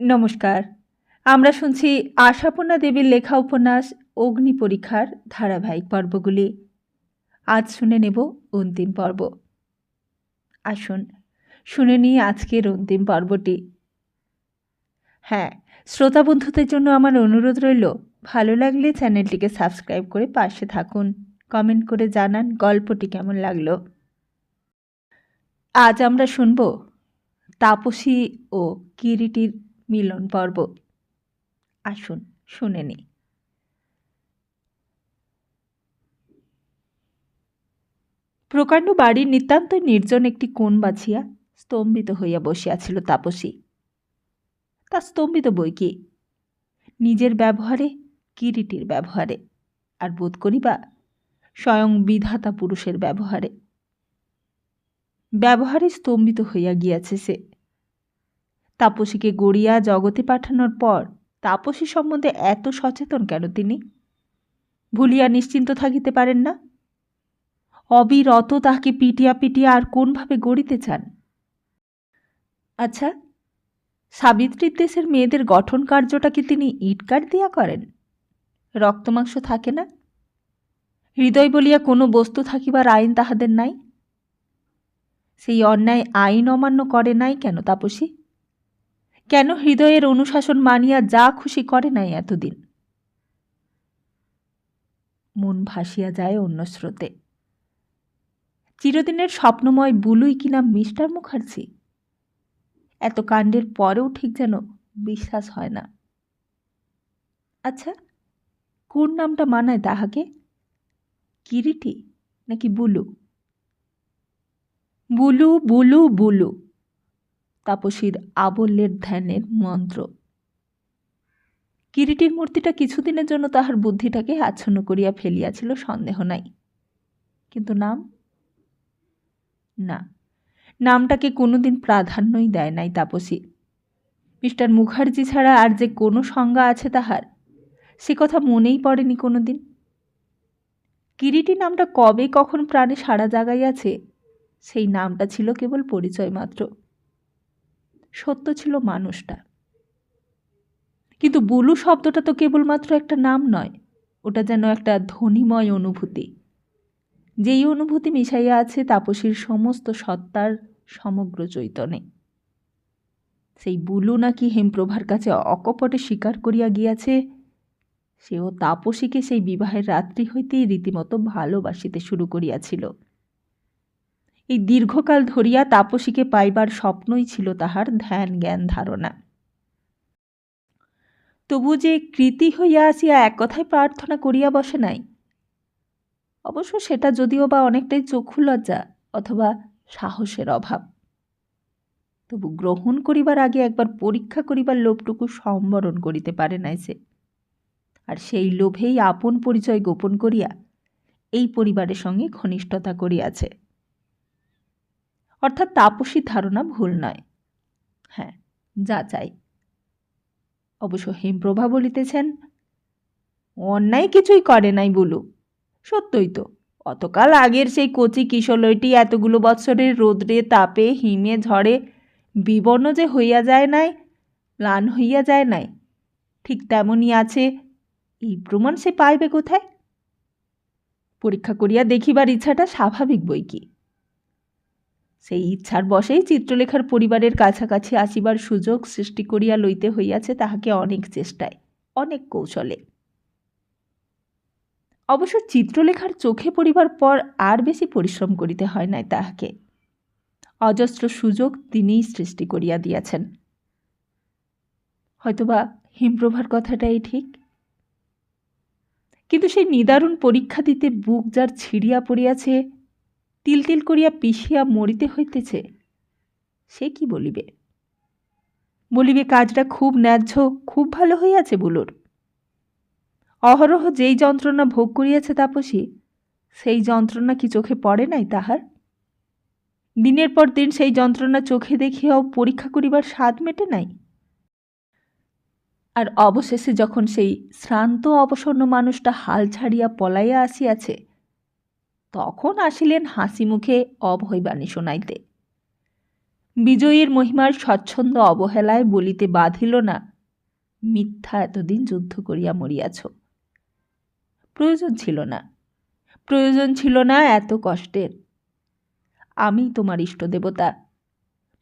নমস্কার। আমরা শুনছি আশাপূর্ণা দেবীর লেখা উপন্যাস 'অগ্নি পরীক্ষার' ধারাবাহিক পর্বগুলি। আজ শুনে নেব অন্তিম পর্ব। আসুন শুনে নিই আজকের অন্তিম পর্বটি। হ্যাঁ, শ্রোতা বন্ধুদের জন্য আমার অনুরোধ রইল, ভালো লাগলে চ্যানেলটিকে সাবস্ক্রাইব করে পাশে থাকুন। কমেন্ট করে জানান গল্পটি কেমন লাগলো। আজ আমরা শুনব তাপসী ও কিরিটির মিলন পর্ব। আসুন শুনে নিই। প্রকাণ্ড বাড়ির নিতান্ত নির্জন একটি কোণ বাছিয়া স্তম্ভিত হইয়া বসিয়াছিল তাপসী। তা স্তম্ভিত বই কি, নিজের ব্যবহারে, কিরিটির ব্যবহারে, আর বোধ করিবা স্বয়ং বিধাতা পুরুষের ব্যবহারে। ব্যবহারে স্তম্ভিত হইয়া গিয়াছে সে। তাপসীকে গড়িয়া জগতে পাঠানোর পর তাপসী সম্বন্ধে এত সচেতন কেন তিনি? ভুলিয়া নিশ্চিন্ত থাকিতে পারেন না? অবিরত তাহাকে পিটিয়া পিটিয়া আর কোনভাবে গড়িতে চান? আচ্ছা, সাবিত্রীর দেশের মেয়েদের গঠন কার্যটা কি তিনি ইটকাঠ দিয়া করেন? রক্তমাংস থাকে না? হৃদয় বলিয়া কোনো বস্তু থাকিবার আইন তাহাদের নাই? সেই অন্যায় আইন অমান্য করে নাই কেন তাপসী? কেন হৃদয়ের অনুশাসন মানিয়া যা খুশি করে নাই এতদিন? মন ভাসিয়া যায় অন্য স্রোতে। চিরদিনের স্বপ্নময় বুলুই কিনা মিস্টার মুখার্জি? এত কাণ্ডের পরেও ঠিক যেন বিশ্বাস হয় না। আচ্ছা, কোন নামটা মানায় তাহাকে? কিরিটি নাকি বুলু? বুলু বুলু বুলু, তাপসীর আবল্যের ধ্যানের মন্ত্র। কিরিটির মূর্তিটা কিছুদিনের জন্য তাহার বুদ্ধিটাকে আচ্ছন্ন করিয়া ফেলিয়াছিল, সন্দেহ নাই। কিন্তু নাম? না, নামটাকে কোনোদিন প্রাধান্যই দেয় নাই তাপসী। মিস্টার মুখার্জি ছাড়া আর যে কোনো সংজ্ঞা আছে তাহার, সে কথা মনেই পড়েনি কোনোদিন। কিরিটি নামটা কবে কখন প্রাণে সাড়া জাগাইয়াছে, সেই নামটা ছিল কেবল পরিচয় মাত্র। সত্য ছিল মানুষটা। কিন্তু বুলু শব্দটা তো কেবলমাত্র একটা নাম নয়, ওটা যেন একটা ধ্বনিময় অনুভূতি, যেই অনুভূতি মিশাইয়া আছে তাপসীর সমস্ত সত্তার সমগ্র চৈতন্যে। সেই বুলু নাকি হেমপ্রভার কাছে অকপটে স্বীকার করিয়া গিয়াছে সেও তাপসীকে সেই বিবাহের রাত্রি হইতেই রীতিমতো ভালোবাসিতে শুরু করিয়াছিল। এই দীর্ঘকাল ধরিয়া তাপসীকে পাইবার স্বপ্নই ছিল তাহার ধ্যান জ্ঞান ধারণা। তবু যে কৃতি হইয়া আসিয়া এক কথায় প্রার্থনা করিয়া বসে নাই, অবশ্য সেটা যদিও বা অনেকটাই চক্ষু লজ্জা অথবা সাহসের অভাব, তবু গ্রহণ করিবার আগে একবার পরীক্ষা করিবার লোভটুকু সম্বরণ করিতে পারে নাই সে। আর সেই লোভেই আপন পরিচয় গোপন করিয়া এই পরিবারের সঙ্গে ঘনিষ্ঠতা করিয়াছে। অর্থাৎ তাপসীর ধারণা ভুল নয়। হ্যাঁ, যা চাই। অবশ্য হেমপ্রভা বলিতেছেন, অন্যায় কিছুই করে নাই বুলু। সত্যই তো, অতকাল আগের সেই কচি কিশলয়টি এতগুলো বৎসরের রোদ্রে তাপে হিমে ঝড়ে বিবর্ণ যে হইয়া যায় নাই, ম্লান হইয়া যায় নাই, ঠিক তেমনই আছে, এই প্রমাণ সে পাইবে কোথায়? পরীক্ষা করিয়া দেখিবার ইচ্ছাটা স্বাভাবিক বই কি। সেই ইচ্ছার বশেই চিত্রলেখার পরিবারের কাছাকাছি আসিবার সুযোগ সৃষ্টি করিয়া লইতে হইয়াছে তাহাকে অনেক চেষ্টায়, অনেক কৌশলে। অবশ্য চিত্রলেখার চোখে পড়িবার পর আর বেশি পরিশ্রম করিতে হয় নাই তাহাকে। অজস্র সুযোগ তিনিই সৃষ্টি করিয়া দিয়াছেন। হয়তোবা হিমপ্রভার কথাটাই ঠিক। কিন্তু সেই নিদারুণ পরীক্ষা দিতে বুক যার ছিড়িয়া পড়িয়াছে, তিল তিল করিয়া পিষিয়া মরিতে হইতেছে, সে কি বলিবে? বলিবে কাজটা খুব ন্যায্য, খুব ভালো হইয়াছে বুলুর। অহরহ যেই যন্ত্রণা ভোগ করিয়াছে তাপসী, সেই যন্ত্রণা কি চোখে পড়ে নাই তাহার? দিনের পর দিন সেই যন্ত্রণা চোখে দেখিয়াও পরীক্ষা করিবার স্বাদ মেটে নাই? আর অবশেষে যখন সেই শ্রান্ত অবসন্ন মানুষটা হাল ছাড়িয়া পলাইয়া আসিয়াছে, তখন আসিলেন হাসি মুখে অভয়বাণী শোনাইতে। বিজয়ীর মহিমার স্বচ্ছন্দ অবহেলায় বলিতে বাধিল না, মিথ্যা এতদিন যুদ্ধ করিয়া মরিয়াছ। প্রয়োজন ছিল না, প্রয়োজন ছিল না এত কষ্টের। আমি তোমার ইষ্টদেবতা,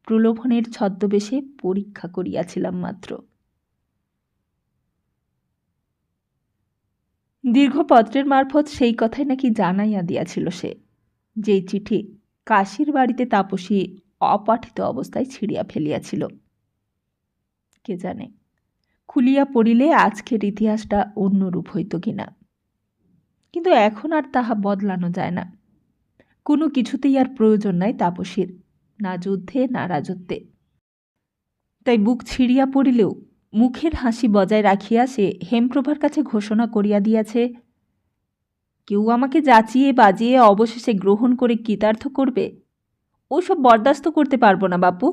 প্রলোভনের ছদ্মবেশে পরীক্ষা করিয়াছিলাম মাত্র। দীর্ঘ পত্রের মারফত সেই কথাই নাকি জানাইয়া দিয়াছিল সে, যেই চিঠি কাশীর বাড়িতে তাপসী অপাঠিত অবস্থায় ছিঁড়িয়া ফেলিয়াছিল। কে জানে, খুলিয়া পড়িলে আজকের ইতিহাসটা অন্যরূপ হইত কিনা। কিন্তু এখন আর তাহা বদলানো যায় না। কোনো কিছুতেই আর প্রয়োজন নাই তাপসীর, না যুদ্ধে না রাজত্বে। তাই বুক ছিঁড়িয়া পড়িলেও মুখের হাসি বজায় রাখিয়া সে হেমপ্রভার কাছে ঘোষণা করিয়া দিয়াছে, কেউ আমাকে যাচিয়ে বাজিয়ে অবশেষে গ্রহণ করে কৃতার্থ করবে, ওসব বরদাস্ত করতে পারবো না বাপু।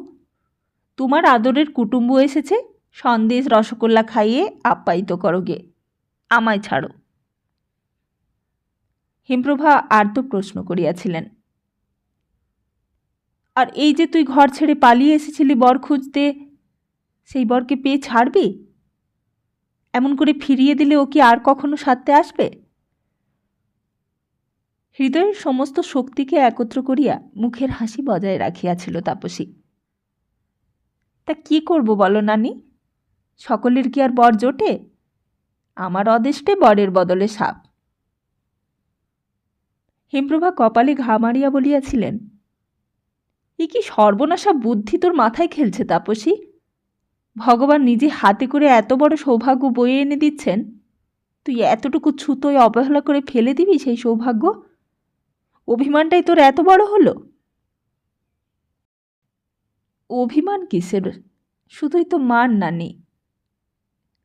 তোমার আদরের কুটুম্ব এসেছে, সন্দেশ রসগোল্লা খাইয়ে আপ্যায়িত করোগে, আমায় ছাড়ো। হেমপ্রভা আর্ত প্রশ্ন করিয়াছিলেন, আর এই যে তুই ঘর ছেড়ে পালিয়ে এসেছিলি বর খুঁজতে, সেই বরকে পেয়ে ছাড়বি? এমন করে ফিরিয়ে দিলে ও কি আর কখনো সাথে আসবে? হৃদয়ের সমস্ত শক্তিকে একত্র করিয়া মুখের হাসি বজায় রাখিয়াছিল তাপসী। তা কি করব বলো নানি, সকলের কি আর বর জোটে? আমার অদেষ্টে বরের বদলে সাপ। হেমপ্রভা কপালে ঘা মারিয়া বলিয়াছিলেন, এ কি সর্বনাশা বুদ্ধি তোর মাথায় খেলছে তাপসী? ভগবান নিজে হাতে করে এত বড় সৌভাগ্য বয়ে এনে দিচ্ছেন, তুই এতটুকু ছুতোয় অবহেলা করে ফেলে দিবি সেই সৌভাগ্য? অভিমানটাই তোর এত বড় হলো? অভিমান কিসের, শুধুই তো মান নানি।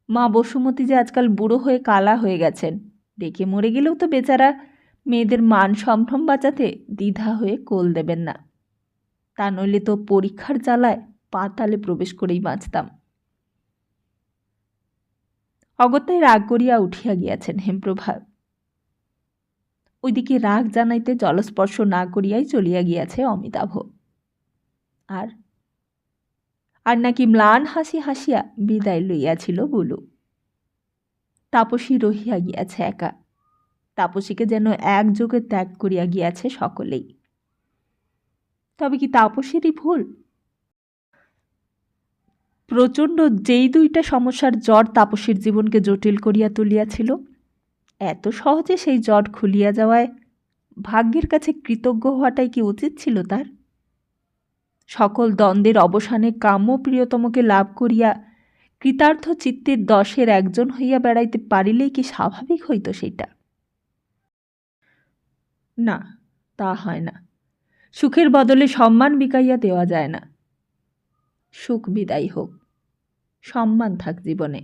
মা বসুমতী যে আজকাল বুড়ো হয়ে কালা হয়ে গেছেন, ডেকে মরে গেলেও তো বেচারা মেয়েদের মান সম্ভ্রম বাঁচাতে দ্বিধা হয়ে কোল দেবেন না। তা নইলে তো পরীক্ষার জ্বালায় পাতালে প্রবেশ করেই বাঁচতাম। অগত্যায় রাগ করিয়া উঠিয়া গিয়াছেন হেমপ্রভা। ওইদিকে রাগ জানাইতে জলস্পর্শ না করিয়াই চলিয়া গিয়াছে অমিতাভ। আর নাকি ম্লান হাসি হাসিয়া বিদায় লইয়াছিল বুলু। তাপসী রহিয়া গিয়াছে একা। তাপসীকে যেন একযোগে ত্যাগ করিয়া গিয়াছে সকলেই। তবে কি তাপসীরই ভুল? প্রচণ্ড যেই দুইটা সমস্যার জট তাপসীর জীবনকে জটিল করিয়া তুলিয়াছিল, এত সহজে সেই জট খুলিয়া যাওয়ায় ভাগ্যের কাছে কৃতজ্ঞ হওয়াটাই কি উচিত ছিল তার? সকল দ্বন্দ্বের অবসানে কাম্য প্রিয়তমকে লাভ করিয়া কৃতার্থ চিত্তের 10-এর একজন হইয়া বেড়াইতে পারিলেই কি স্বাভাবিক হইত সেইটা? না, তা হয় না। সুখের বদলে সম্মান বিকাইয়া দেওয়া যায় না। সুখ বিদায় হোক, সম্মান থাক জীবনে।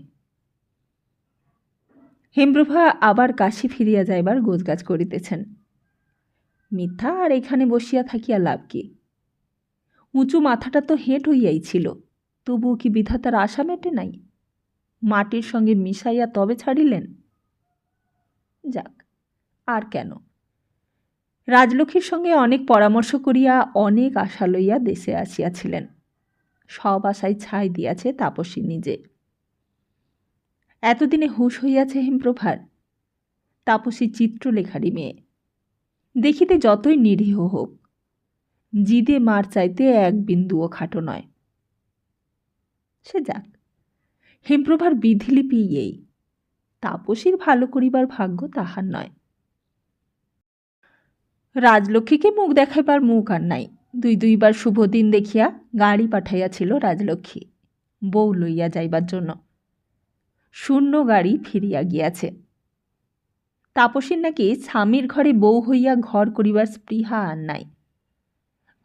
হেমপ্রভা আবার কাশী ফিরিয়া যাইবার গোজগাছ করিতেছেন। মিথ্যা আর এখানে বসিয়া থাকিয়া লাভ কি? উঁচু মাথাটা তো হেঁট হইয়াই ছিল, তবুও কি বিধাতার আশা মেটে নাই? মাটির সঙ্গে মিশাইয়া তবে ছাড়িলেন। যাক, আর কেন? রাজলক্ষ্মীর সঙ্গে অনেক পরামর্শ করিয়া অনেক আশা লইয়া দেশে আসিয়াছিলেন। সব আশায় ছাই দিয়াছে তাপসী নিজে। এতদিনে হুঁশ হইয়াছে হেমপ্রভার। তাপসী চিত্রলেখারই মেয়ে, দেখিতে যতই নিরীহ হোক, জিদে মার চাইতে এক বিন্দুও খাটো নয়। সে যাক, হেমপ্রভার বিধিলিপি এই, তাপসীর ভালো করিবার ভাগ্য তাহার নয়। রাজলক্ষ্মীকে মুখ দেখাইবার মুখ আর নাই। দুইবার শুভ দিন দেখিয়া গাড়ি পাঠাইয়াছিল রাজলক্ষ্মী বউ লইয়া যাইবার জন্য। শূন্য গাড়ি ফিরিয়া গিয়াছে। তাপসীর নাকি স্বামীর ঘরে বউ হইয়া ঘর করিবার স্পৃহা আর নাই।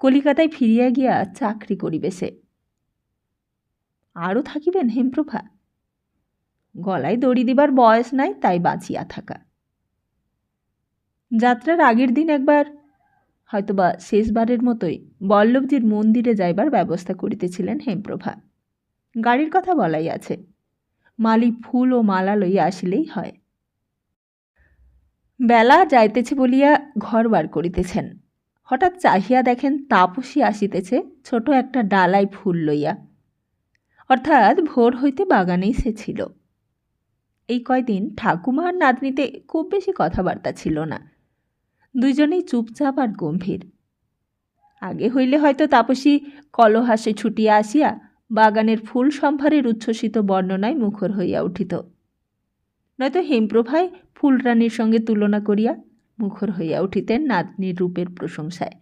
কলিকাতায় ফিরিয়া গিয়া চাকরি করিবে সে। আরও থাকিবেন হেমপ্রভা? গলায় দড়ি দিবার বয়স নাই, তাই বাঁচিয়া থাকা। যাত্রার আগের দিন একবার, হয়তোবা শেষবারের মতোই, বল্লভজির মন্দিরে যাইবার ব্যবস্থা করিতেছিলেন হেমপ্রভা। গাড়ির কথা বলাই আছে, মালি ফুল ও মালা লইয়া আসিলেই হয়। বেলা যাইতেছে বলিয়া ঘর বার করিতেছেন। হঠাৎ চাহিয়া দেখেন তাপসী আসিতেছে ছোট একটা ডালায় ফুল লইয়া। অর্থাৎ ভোর হইতে বাগানেই সে ছিল। এই কয়দিন ঠাকুমা আর নাতনিতে খুব বেশি কথাবার্তা ছিল না, দুইজনেই চুপচাপ আর গম্ভীর। আগে হইলে হয়তো তাপসী কলহাসে ছুটিয়া আসিয়া বাগানের ফুল সম্ভারের উচ্ছ্বসিত বর্ণনায় মুখর হইয়া উঠিত, নয়তো হেমপ্রভাই ফুলরানীর সঙ্গে তুলনা করিয়া মুখর হইয়া উঠিতেন নাতনির রূপের প্রশংসায়।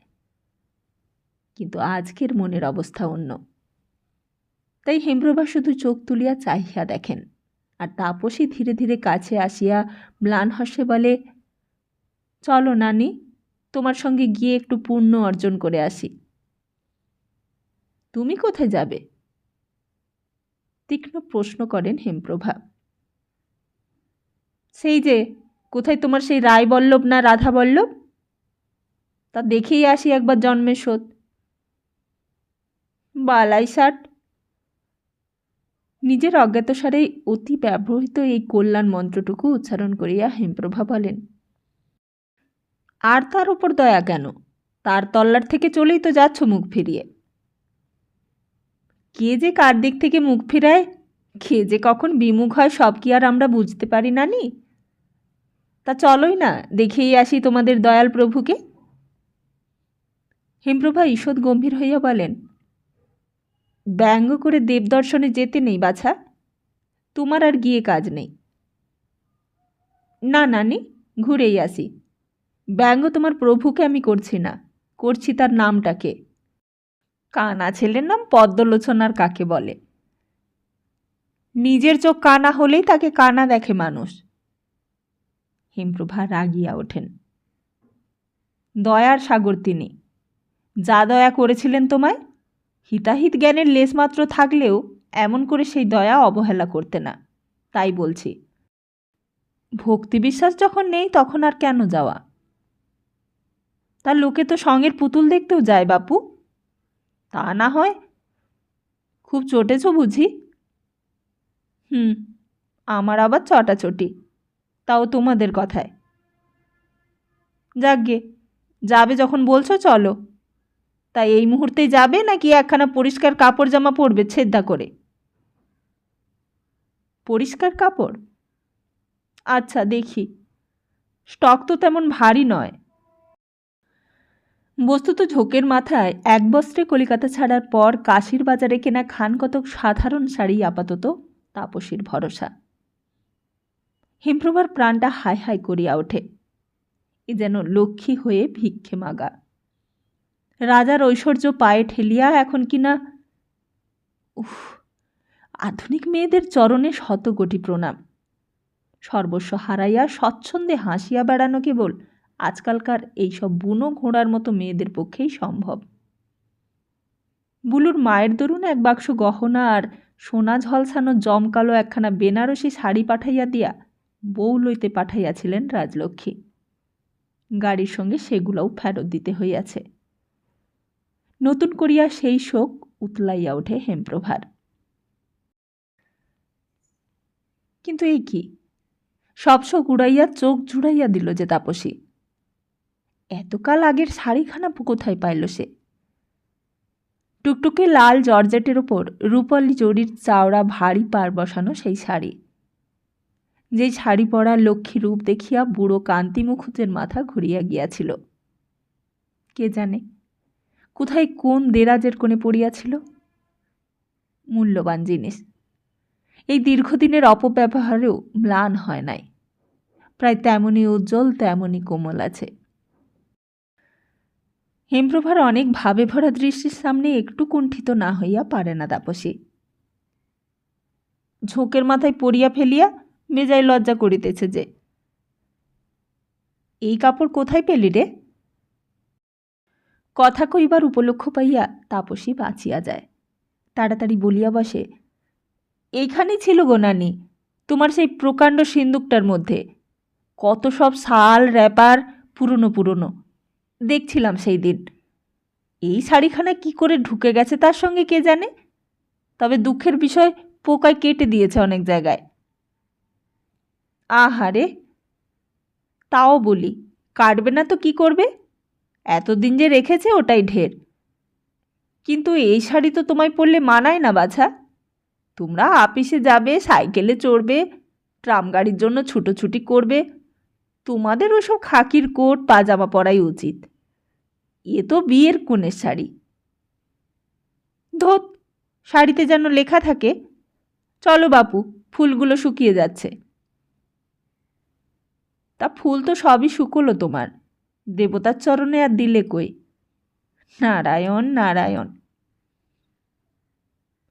কিন্তু আজকের মনের অবস্থা অন্য। তাই হেমপ্রভা শুধু চোখ তুলিয়া চাহিয়া দেখেন, আর তাপসী ধীরে ধীরে কাছে আসিয়া ম্লান হস্যে বলে, চলো নানি, তোমার সঙ্গে গিয়ে একটু পুণ্য অর্জন করে আসি। তুমি কোথায় যাবে? তীক্ষ্ণ প্রশ্ন করেন হেমপ্রভা। সেই যে কোথায় তোমার সেই রায়বল্লভ না রাধাবল্লভ, তা দেখেই আসি একবার জন্মের শোধ। বালাই ষাট। নিজের অজ্ঞাতসারেই অতি ব্যবহৃত এই কল্যাণ মন্ত্রটুকু উচ্চারণ করিয়া হেমপ্রভা বলেন, আর তার উপর দয়া কেন? তার তল্লার থেকে চলেই তো যাচ্ছ মুখ ফিরিয়ে। কে যে কার দিক থেকে মুখ ফিরায়, কে যে কখন বিমুখ হয়, সব কি আর আমরা বুঝতে পারি নানি? তা চলোই না, দেখেই আসি তোমাদের দয়াল প্রভুকে। হেমপ্রভা ঈষৎ গম্ভীর হইয়া বলেন, ব্যঙ্গ করে দেবদর্শনে যেতে নেই বাছা, তোমার আর গিয়ে কাজ নেই। না নানি, ঘুরেই আসি। ব্যঙ্গ তোমার প্রভুকে আমি করছি না, করছি তার নামটাকে। কানা ছেলের নাম পদ্মলোচন আর কাকে বলে? নিজের চোখ কানা হলেই তাকে কানা দেখে মানুষ। হেমপ্রভা রাগিয়া ওঠেন। দয়ার সাগর তিনি, যা দয়া করেছিলেন তোমায়, হিতাহিত জ্ঞানের লেশমাত্র থাকলেও এমন করে সেই দয়া অবহেলা করতে না। তাই বলছি, ভক্তি বিশ্বাস যখন নেই তখন আর কেন যাওয়া? তার লোকে তো সঙ্গের পুতুল দেখতেও যায় বাপু। তা না হয় খুব চটেছ বুঝি? আমার আবার চটাচটি, তাও তোমাদের কথায়। যাকগে, যাবে যখন বলছো চলো। তাই এই মুহূর্তেই যাবে নাকি একখানা পরিষ্কার কাপড় জামা পরবে ছেদ্দা করে? পরিষ্কার কাপড়? আচ্ছা দেখি, স্টক তো তেমন ভারী নয়। বস্তুত ঝোঁকের মাথায় এক বস্ত্রে কলিকাতা ছাড়ার পর কাশির বাজারে কেনা খান কতক সাধারণ শাড়ি আপাতত তাপসীর ভরসা। হেমপ্রভার প্রাণটা হাই হাই করিয়া ওঠে। এ যেন লক্ষ্মী হয়ে ভিক্ষে মাগা। রাজার ঐশ্বর্য পায়ে ঠেলিয়া এখন কিনা, উফ, আধুনিক মেয়েদের চরণে শতকোটি প্রণাম। সর্বস্ব হারাইয়া স্বচ্ছন্দে হাসিয়া বেড়ানো কেবল আজকালকার এইসব বুনো ঘোড়ার মতো মেয়েদের পক্ষেই সম্ভব। বুলুর মায়ের দরুন এক বাক্স গহনা আর সোনা ঝলসানো জমকালো একখানা বেনারসি শাড়ি পাঠাইয়া দিয়া বউ লইতে পাঠাইয়াছিলেন রাজলক্ষ্মী। গাড়ির সঙ্গে সেগুলোও ফেরত দিতে হইয়াছে। নতুন করিয়া সেই শোক উতলাইয়া ওঠে হেমপ্রভার। কিন্তু এই কি, সব শোক উড়াইয়া চোখ জুড়াইয়া দিল যে তাপসী। এতকাল আগের শাড়িখানা কোথায় পাইল সে? টুকটুকে লাল জর্জেটের ওপর রূপালি জরির চাওড়া ভারী পার বসানো সেই শাড়ি, যেই শাড়ি পরা লক্ষ্মী রূপ দেখিয়া বুড়ো কান্তি মুখুজ্জের মাথা ঘুরিয়া গিয়াছিল। কে জানে কোথায় কোন দেরাজের কোণে পড়িয়াছিল। মূল্যবান জিনিস, এই দীর্ঘদিনের অপব্যবহারেও ম্লান হয় নাই, প্রায় তেমনই উজ্জ্বল, তেমনই কোমল আছে। হেমপ্রভার অনেক ভাবে ভরা দৃষ্টির সামনে একটু কুণ্ঠিত না হইয়া পারে না তাপসী। ঝোঁকের মাথায় পড়িয়া ফেলিয়া বেজায় লজ্জা করিতেছে যে। এই কাপড় কোথায় পেলি রে? কথা কইবার উপলক্ষ পাইয়া তাপসী বাঁচিয়া যায়। তাড়াতাড়ি বলিয়া বসে, এইখানেই ছিল গো নানি, তোমার সেই প্রকাণ্ড সিন্দুকটার মধ্যে। কত সব শাল র্যাপার পুরনো পুরনো দেখছিলাম সেই দিন। এই শাড়িখানা কি করে ঢুকে গেছে তার সঙ্গে কে জানে। তবে দুঃখের বিষয়, পোকায় কেটে দিয়েছে অনেক জায়গায়। আহারে, তাও বলি, কাটবে না তো কি করবে? এতদিন যে রেখেছে ওটাই ঢের। কিন্তু এই শাড়ি তো তোমায় পরলে মানায় না বাছা। তোমরা আপিসে যাবে, সাইকেলে চড়বে, ট্রাম গাড়ির জন্য ছুটোছুটি করবে, তোমাদের ওসব খাকির কোট পাজামা পরাই উচিত। এ তো বিয়ের কনের শাড়ি। ধোত, শাড়িতে যেন লেখা থাকে, চলো বাপু, ফুলগুলো শুকিয়ে যাচ্ছে। তা ফুল তো সবই শুকোলো তোমার, দেবতার চরণে আর দিলে কই? নারায়ণ নারায়ণ।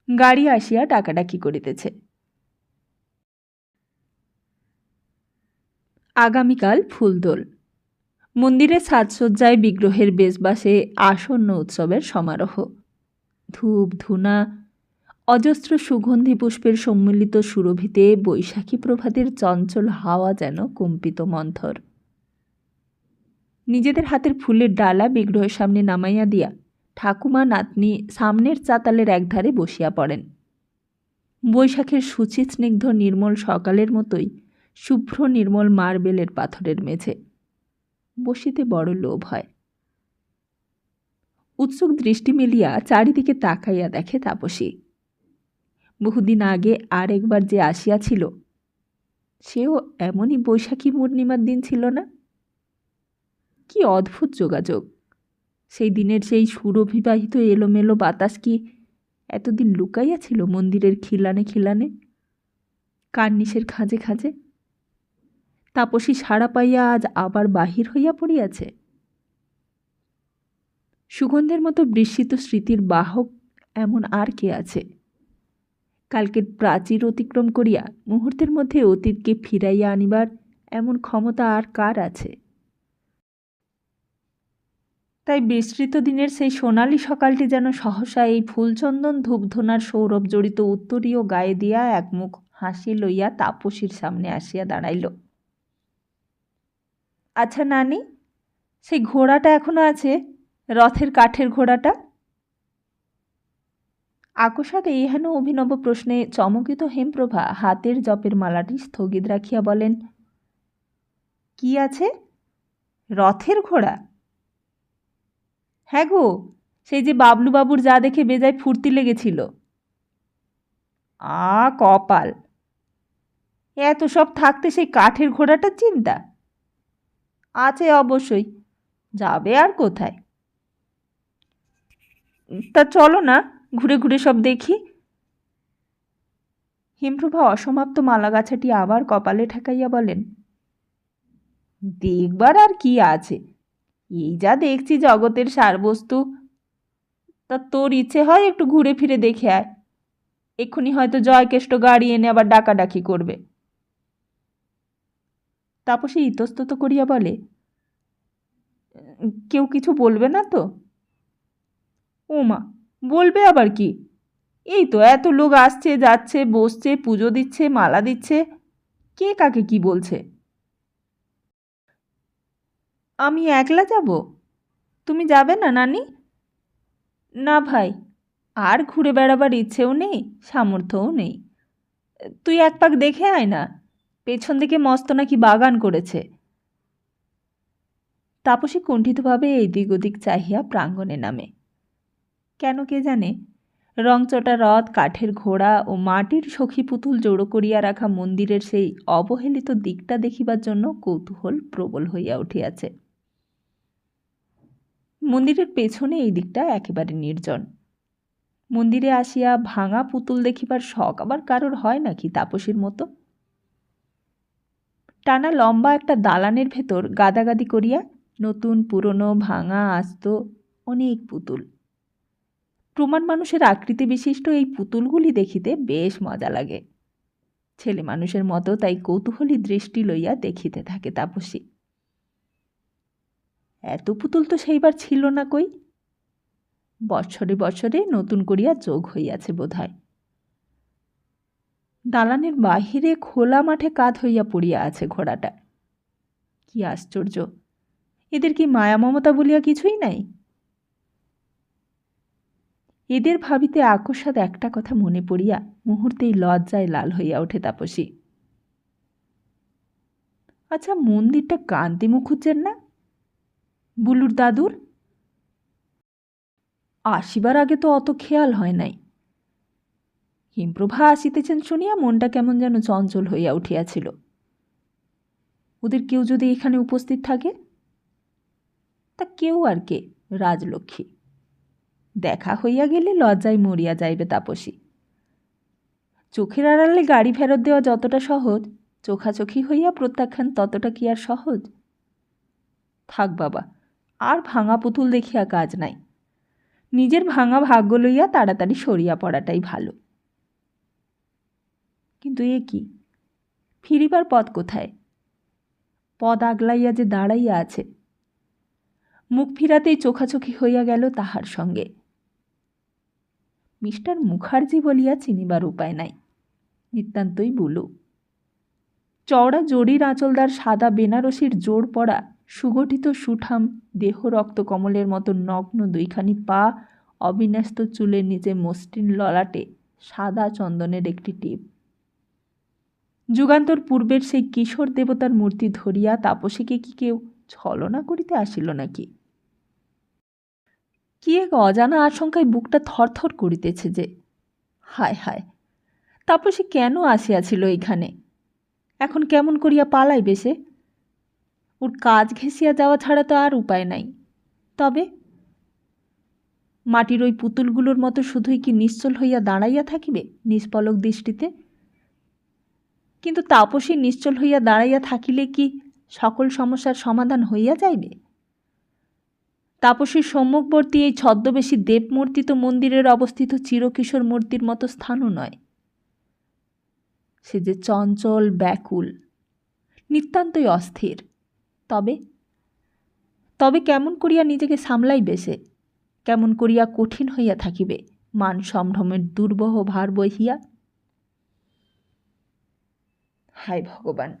গাড়ি আসিয়া ডাকাডাকি করিতেছে। আগামীকাল ফুলদোল। মন্দিরের সাজসজ্জায় বিগ্রহের বেশবাসে আসন্ন উৎসবের সমারোহ। ধূপ ধুনা, অজস্র সুগন্ধি পুষ্পের সম্মিলিত সুরভিতে বৈশাখী প্রভাতের চঞ্চল হাওয়া যেন কম্পিত মন্থর। নিজেদের হাতের ফুলের ডালা বিগ্রহের সামনে নামাইয়া দিয়া ঠাকুমা নাতনি সামনের চাতালের একধারে বসিয়া পড়েন। বৈশাখের সুচিস্নিগ্ধ নির্মল সকালের মতোই শুভ্র নির্মল মার্বেলের পাথরের মেঝে। বসিতে বড় লোভ হয়। উৎসুক দৃষ্টি মেলিয়া চারিদিকে তাকাইয়া দেখে তাপসী। বহুদিন আগে আর একবার যে আসিয়াছিল, সেও এমনই বৈশাখী পূর্ণিমার দিন ছিল না? কি অদ্ভুত যোগাযোগ! সেই দিনের সেই সুরভিবাহিত এলোমেলো বাতাস কি এতদিন লুকাইয়া ছিল মন্দিরের খিলানে খিলানে, কার্নিশের খাঁজে খাঁজে? তাপসী সাড়া পাইয়া আজ আবার বাহির হইয়া পড়িয়াছে। সুগন্ধের মতো বিস্মিত স্মৃতির বাহক এমন আর কে আছে? কালকের প্রাচীর অতিক্রম করিয়া মুহূর্তের মধ্যে অতীতকে ফিরাইয়া আনিবার এমন ক্ষমতা আর কার আছে? তাই বিস্তৃত দিনের সেই সোনালি সকালটি যেন সহসা এই ফুলচন্দন ধূপধুনার সৌরভ জড়িত উত্তরীয় গায়ে দিয়া একমুখ হাসি লইয়া তাপসীর সামনে আসিয়া দাঁড়াইল। আচ্ছা নানি, সেই ঘোড়াটা এখনো আছে, রথের কাঠের ঘোড়াটা? আকস্মাৎ এই হেন অভিনব প্রশ্নে চমকিত হেমপ্রভা হাতের জপের মালাটি স্থগিত রাখিয়া বলেন, কি আছে? রথের ঘোড়া? হ্যাঁ গো, সেই যে বাবলুবাবুর যা দেখে বেজায় ফুর্তি লেগেছিল। কপাল! এত সব থাকতে সেই কাঠের ঘোড়াটার চিন্তা? আছে অবশ্যই, যাবে আর কোথায়। তা চলো না, ঘুরে ঘুরে সব দেখি। হিমপ্রভা অসমাপ্ত মালাগাছাটি আবার কপালে ঠেকাইয়া বলেন, দেখবার আর কি আছে, এই যা দেখছি জগতের সারবস্তু। তা তোর ইচ্ছে হয় একটু ঘুরে ফিরে দেখে আয়, এক্ষুনি হয়তো জয়কেষ্ট গাড়ি এনে আবার ডাকাডাকি করবে। তাপসী ইতস্তত করিয়া বলে, কেউ কিছু বলবে না তো? ওমা, বলবে আবার কি, এই তো এত লোক আসছে যাচ্ছে, বসছে, পুজো দিচ্ছে, মালা দিচ্ছে, কে কাকে কি বলছে? আমি একলা যাব? তুমি যাবে না নানি? না ভাই, আর ঘুরে বেড়াবার ইচ্ছেও নেই, সামর্থ্যও নেই। তুই এক পাক দেখে আয় না, পেছন দিকে মস্ত নাকি বাগান করেছে। তাপসী কুণ্ঠিতভাবে এই দিক ওদিক চাহিয়া প্রাঙ্গণে নামে। কেন কে জানে, রংচটা রথ, কাঠের ঘোড়া ও মাটির সখী পুতুল জড়ো করিয়া রাখা মন্দিরের সেই অবহেলিত দিকটা দেখিবার জন্য কৌতূহল প্রবল হইয়া উঠিয়াছে। মন্দিরের পেছনে এই দিকটা একেবারে নির্জন। মন্দিরে আসিয়া ভাঙা পুতুল দেখিবার শখ আবার কারোর হয় নাকি তাপসীর মতো? টানা লম্বা একটা দালানের ভেতর গাদাগাদি করিয়া নতুন পুরনো ভাঙা আস্ত অনেক পুতুল। প্রমাণ মানুষের আকৃতি বিশিষ্ট এই পুতুলগুলি দেখিতে বেশ মজা লাগে। ছেলে মানুষের মতো তাই কৌতূহলী দৃষ্টি লইয়া দেখিতে থাকে তাপসী। এত পুতুল তো সেইবার ছিল না কই। বৎসরে বৎসরে নতুন করিয়া যোগ হইয়াছে বোধহয়। দালানের বাহিরে খোলা মাঠে কাঁধ হইয়া পড়িয়া আছে ঘোড়াটা। কি আশ্চর্য, এদের কি মায়া মমতা বলিয়া কিছুই নাই? এদের ভাবিতে আকস্মাৎ একটা কথা মনে পড়িয়া মুহূর্তেই লজ্জায় লাল হইয়া ওঠে তাপসী। আচ্ছা, মন্দিরটা কান্তি মুখুজ্জের না? বুলুর দাদুর? আসিবার আগে তো অত খেয়াল হয় নাই। হিমপ্রভা আসিতেছেন শুনিয়া মনটা কেমন যেন চঞ্চল হইয়া উঠিয়াছিল। ওদের কেউ যদি এখানে উপস্থিত থাকে? তা কেউ আর কে? রাজলক্ষ্মী। দেখা হইয়া গেলে লজ্জায় মরিয়া যাইবে তাপসী। চোখের আড়ালে গাড়ি ফেরত দেওয়া যতটা সহজ, চোখাচোখি হইয়া প্রত্যাখ্যান ততটা কি আর সহজ? থাক বাবা, আর ভাঙা পুতুল দেখিয়া কাজ নাই। নিজের ভাঙা ভাগ্য লইয়া তাড়াতাড়ি সরিয়া পড়াটাই ভালো। কিন্তু এ কি, ফিরিবার পথ কোথায়? পদ আগলাইয়া যে দাঁড়াইয়া আছে। মুখ ফিরাতেই চোখাচোখি হইয়া গেল তাহার সঙ্গে। মিস্টার মুখার্জি বলিয়া চিনিবার উপায় নাই, নিতান্তই বুলু। চওড়া জরির আঁচলদার সাদা বেনারসির জোর পড়া সুগঠিত সুঠাম দেহ রক্ত কমলের মতো নগ্ন দুইখানি পা, অবিন্যস্ত চুলের নিচে মসৃণ ললাটে সাদা চন্দনের একটি টিপ। যুগান্তর পূর্বের সেই কিশোর দেবতার মূর্তি ধরিয়া তাপসীকে কি কেউ ছলনা করিতে আসিল নাকি? কি এক অজানা আশঙ্কায় বুকটা থরথর করিতেছে যে। হায় হায়, তাপসী কেন আসিয়াছিল এইখানে? এখন কেমন করিয়া পালাইবে সে? ওর কাজ ঘেঁষিয়া যাওয়া ছাড়া তো আর উপায় নাই। তবে মাটির ওই পুতুলগুলোর মতো শুধুই কি নিশ্চল হইয়া দাঁড়াইয়া থাকিবে নিষ্পলক দৃষ্টিতে? কিন্তু তাপসী নিশ্চল হইয়া দাঁড়াইয়া থাকিলে কি সকল সমস্যার সমাধান হইয়া যাইবে? তাপসীর সম্মুখবর্তী এই ছদ্মবেশী দেবমূর্তি তো মন্দিরের অবস্থিত চিরকিশোর মূর্তির মতো স্থানও নয়। সে যে চঞ্চল, ব্যাকুল, নিতান্তই অস্থির। তবে তবে কেমন করিয়া নিজেকে সামলাইবে সে? কেমন করিয়া কঠিন হইয়া থাকিবে মান সম্ভ্রমের দুর্বহ ভার বহিয়া? হায় ভগবান,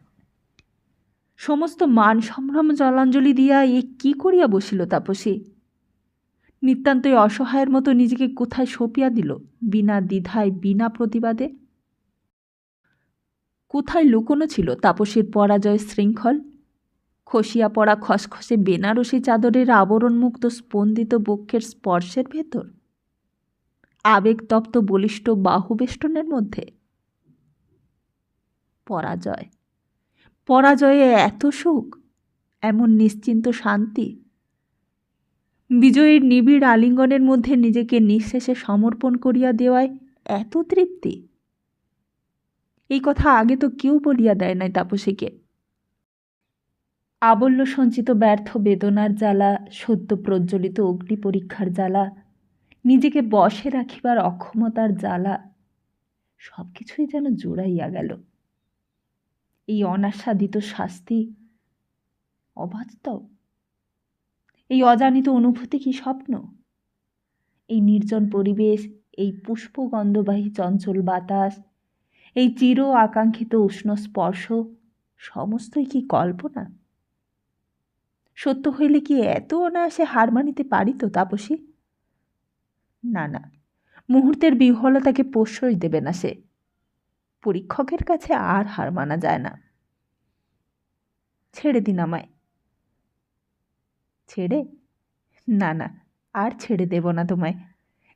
সমস্ত মান সম্ভ্রম জলাঞ্জলি দিয়া এ কি করিয়া বসিল তাপসী? নিতান্তই অসহায়ের মতো নিজেকে কোথায় সঁপিয়া দিল, বিনা দ্বিধায়, বিনা প্রতিবাদে? কোথায় লুকোনো ছিল তাপসীর পরাজয় শৃঙ্খল? খসিয়া পড়া খসখসে বেনারসি চাদরের আবরণমুক্ত স্পন্দিত বক্ষের স্পর্শের ভেতর? আবেগতপ্ত বলিষ্ঠ বাহুবেষ্টনের মধ্যে? পরাজয়, পরাজয়ে এত সুখ, এমন নিশ্চিন্ত শান্তি? বিজয়ীর নিবিড় আলিঙ্গনের মধ্যে নিজেকে নিঃশেষে সমর্পণ করিয়া দেওয়ায় এত তৃপ্তি? এই কথা আগে তো কেউ বলিয়া দেয় নাই তাপসীকে। আবল্য সঞ্চিত ব্যর্থ বেদনার জ্বালা, সদ্য প্রজ্বলিত অগ্নি পরীক্ষার জ্বালা, নিজেকে বশে রাখিবার অক্ষমতার জ্বালা, সব কিছুই যেন জুড়াইয়া গেল। এই অনাস্বাদিত শাস্তি অবাস্তব? এই অজানিত অনুভূতি কি স্বপ্ন? এই নির্জন পরিবেশ, এই পুষ্পগন্ধবাহী চঞ্চল বাতাস, এই চির আকাঙ্ক্ষিত উষ্ণ স্পর্শ সমস্তই কি কল্পনা? সত্য হইলে কি এত অনায়াসে হার মানিতে পারিত তাপসী? না না, মুহূর্তের বিহ্বলতাকে প্রশ্রয় দেবে না সে। পরীক্ষকের কাছে আর হার মানা যায় না। ছেড়ে দিন আমায়। ছেড়ে? না না, আর ছেড়ে দেব না তোমায়,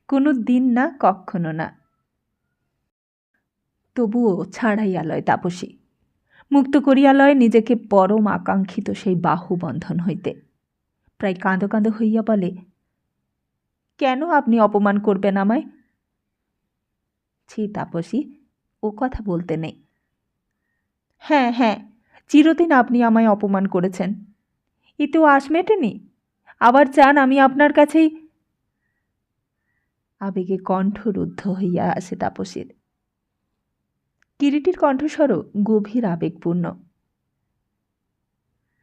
কোনো দিন না, কক্ষনো না। তবুও ছাড়াইয়া লয় তাপসী, মুক্ত করিয়া লয় নিজেকে পরম আকাঙ্ক্ষিত সেই বাহুবন্ধন হইতে। প্রায় কাঁদো কাঁদো হইয়া বলে, কেন আপনি অপমান করবেন আমায়? ছি তাপসী, ও কথা বলতে নেই। হ্যাঁ হ্যাঁ, চিরদিন আপনি আমায় অপমান করেছেন, এতেও আশ মেটেনি? আবার চান আমি আপনার কাছেই? আবেগে কণ্ঠরুদ্ধ হইয়া আসে তাপসীর। কিরিটির কণ্ঠস্বরও গভীর আবেগপূর্ণ।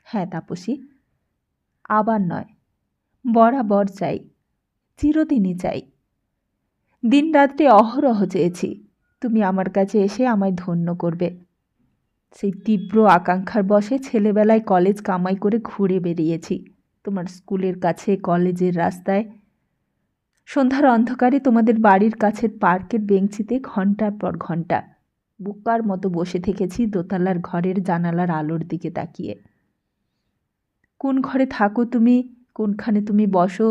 হ্যাঁ তাপসী, আবার নয়, বরাবর চাই, চিরদিনই চাই। দিন রাত্রে অহরহ চেয়েছি তুমি আমার কাছে এসে আমায় ধন্য করবে। সেই তীব্র আকাঙ্ক্ষার বশে ছেলেবেলায় কলেজ কামাই করে ঘুরে বেরিয়েছি তোমার স্কুলের কাছে, কলেজের রাস্তায়। সন্ধ্যার অন্ধকারে তোমাদের বাড়ির কাছের পার্কের বেঞ্চিতে ঘণ্টার পর ঘণ্টা বোকার মতো বসে থেকেছি দোতলার ঘরের জানালার আলোর দিকে তাকিয়ে। কোন ঘরে থাকো তুমি, কোনখানে তুমি বসো,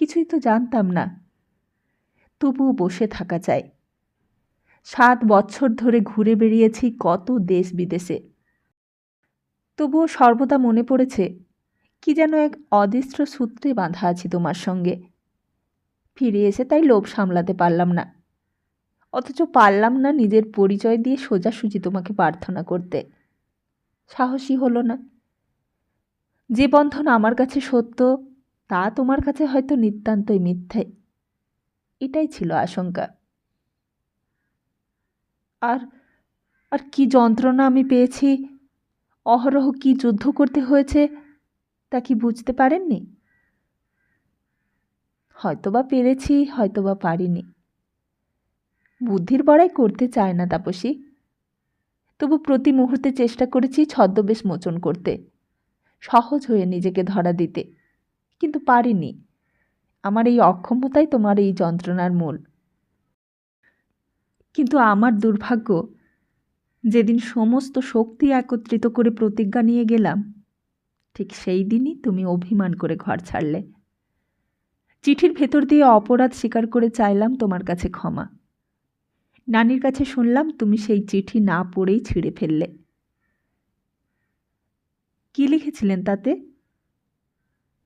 কিছুই তো জানতাম না। তবুও বসে থাকা চাই। 7 বছর ধরে ঘুরে বেরিয়েছি কত দেশ বিদেশে। তবুও সর্বদা মনে পড়েছে কি যেন এক অদৃশ্য সূত্রে বাঁধা আছি তোমার সঙ্গে। ফিরে এসে তাই লোভ সামলাতে পারলাম না, অথচ পারলাম না নিজের পরিচয় দিয়ে সোজাসুজি তোমাকে প্রার্থনা করতে। সাহসী হলো না। যে বন্ধন আমার কাছে সত্য তা তোমার কাছে হয়তো নিতান্তই মিথ্যে, এটাই ছিল আশঙ্কা। আর আর কি যন্ত্রণা আমি পেয়েছি, অহরহ কি যুদ্ধ করতে হয়েছে তা কি বুঝতে পারেননি? হয়তোবা পেরেছি, হয়তোবা পারিনি। বুদ্ধির বড়াই করতে চায় না তাপসী। তবু প্রতি মুহূর্তে চেষ্টা করেছি ছদ্মবেশ মোচন করতে, সহজ হয়ে নিজেকে ধরা দিতে, কিন্তু পারিনি। আমার এই অক্ষমতাই তোমার এই যন্ত্রণার মূল। কিন্তু আমার দুর্ভাগ্য, যেদিন সমস্ত শক্তি একত্রিত করে প্রতিজ্ঞা নিয়ে গেলাম, ঠিক সেই দিনই তুমি অভিমান করে ঘর ছাড়লে। চিঠির ভেতর দিয়ে অপরাধ স্বীকার করে চাইলাম তোমার কাছে ক্ষমা। নানির কাছে শুনলাম তুমি সেই চিঠি না পড়েই ছিঁড়ে ফেললে। কি লিখেছিলেন তাতে?